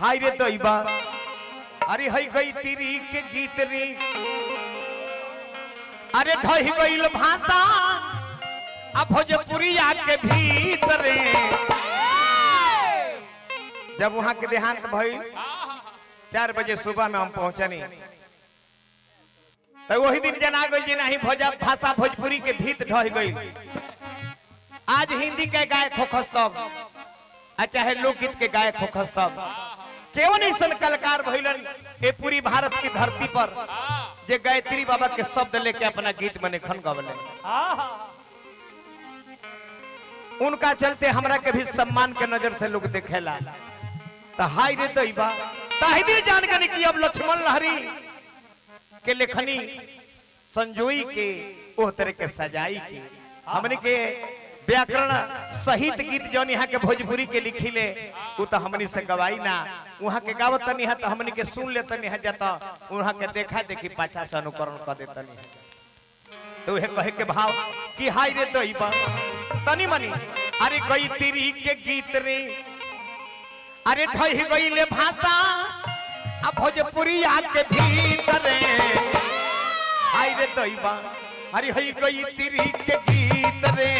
हाय रे दैबा अरे हई गई तिरी के गीत रे अरे ढही गईल भाषा अब भोजपुरिया के भीतरे जब वहां के देहांत भइल 4 बजे सुबह में हम पहुंचनी तो वही दिन जना गई जी नहीं भाषा भोजपुरी के भीत ढह गई। आज हिंदी के गायक हो खस्तब चाहे लोकगीत के गायक हो खस्तब क्यों नहीं सन कलाकार भइलन ये पूरी भारत की धरती पर जे गायत्री बाबा के शब्द लेके अपना गीत में निखन गवले। उनका चलते हमरा के भी सम्मान के नजर से लोग देखेला तो हाय रे दैबा ताहिदी जान के कि अब लक्ष्मण लहरी के लेखनी संजोई के ओह तरह के सजाई के हमने के व्याकरण सहित गीत जौन यहाँ के भोजपुरी के लिखी ले वो तो हमनी से गवाई ना वहाँ के गावत तनी है तो हमनी के सुन ले तनी है जाता वहाँ के देखा देखी पाछा से अनुकरण कर दे तनी है तो कहे के भाव कि हाय रे दैबा तनी मनी अरे गई तिरी के गीत रे अरे ढही गई ले भाषा अब भोजपुरी के भीतरे हाय रे दैबा अरे हई गई तिरी के गीत रे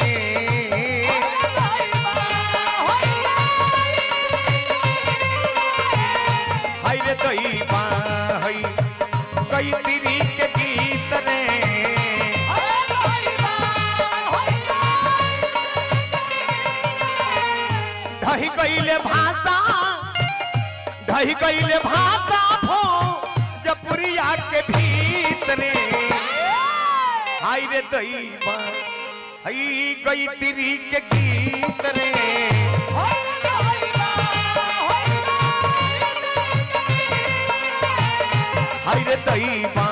हाय रे दैबा हई गई तिरी के गीत रे ढही गईले भाषा ढही गईले भाषा भोजपुरिया के भीतरे हाय रे दैबा हई गई तिरी के गीत रे हाय रे दैबा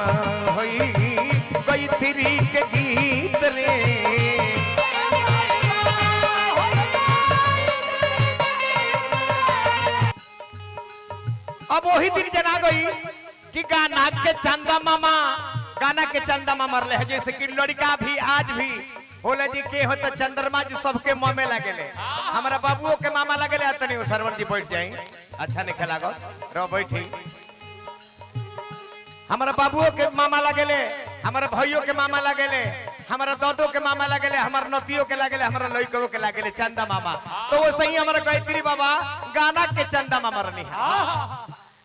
हई गई तिरी के गीत रे अब वही दिन जना गई कि गाना के चंदा मामा रहे हैं जैसे कि लड़का भी आज भी बोले जी के हो तो चंद्रमा जी सबके मुंह में लगेले हमारा बाबुओं के मामा लगेले तनी सरवन जी बैठ जाई अच्छा नहीं खेला रो बैठी हमारा बाबुओं के मामा लगेले हमारा भाइयों के मामा लगेले हमारा दादों के मामा लगेले हमारा नतियों के लगेले हमारा लड़कों के लगेले चंदा मामा तो वो सही हमारा गायत्री बाबा गाना के चंदा मामा रनी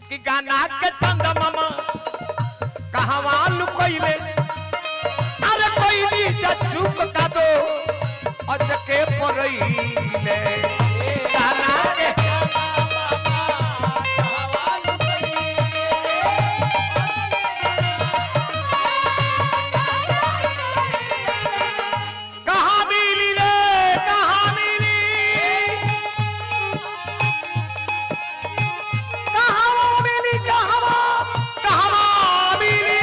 कि गाना के चंदा मामा कहवा लुकइले अरे कोई भी चुप का दो अचके परइले गाना के कहां मिली रे कहां मिली कहां मिली कहां मिली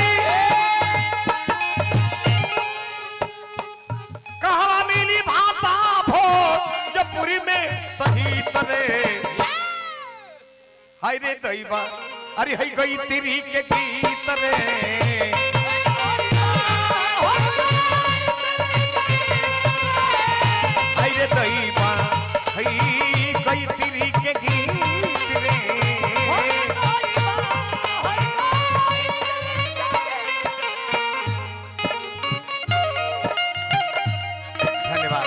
कहां मिली भाषा भोजपुरी में सही तरह हाय रे दैबा अरे हई गई तिरी के गीत रे हाय रे दैबा हई गई तिरी के गीत रे धन्यवाद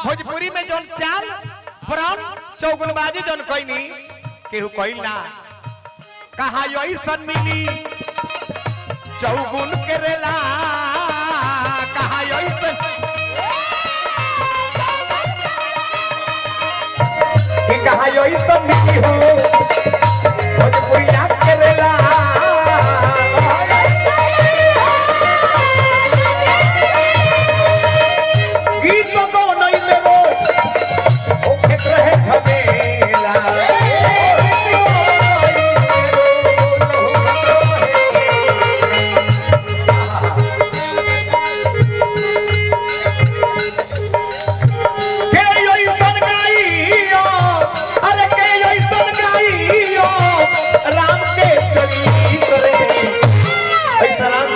भोजपुरी में जोन चाल फ्रॉम चौगुनबाजी जोन कोई नहीं केहू कोई ना कहा यही सन मिली चौगुन करेला कहा यही सन कहा यही सन मिली हो भोजपुरी ना करेला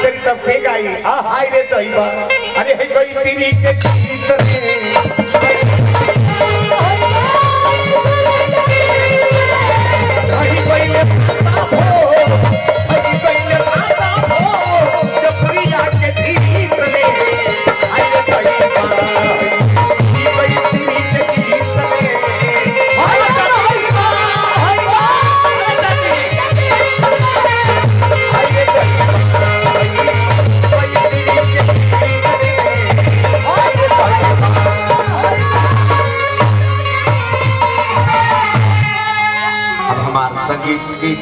तेरी तब के गाई हाय रे दैवा अरे हे कोई तेरी के गीत रे आई पहले हो आई पहले हो जब प्रिया के गीत रे हाय रे दैवा आई कोई तेरी के गीत रे हाय दैवा हाय अब हमारा संगीत की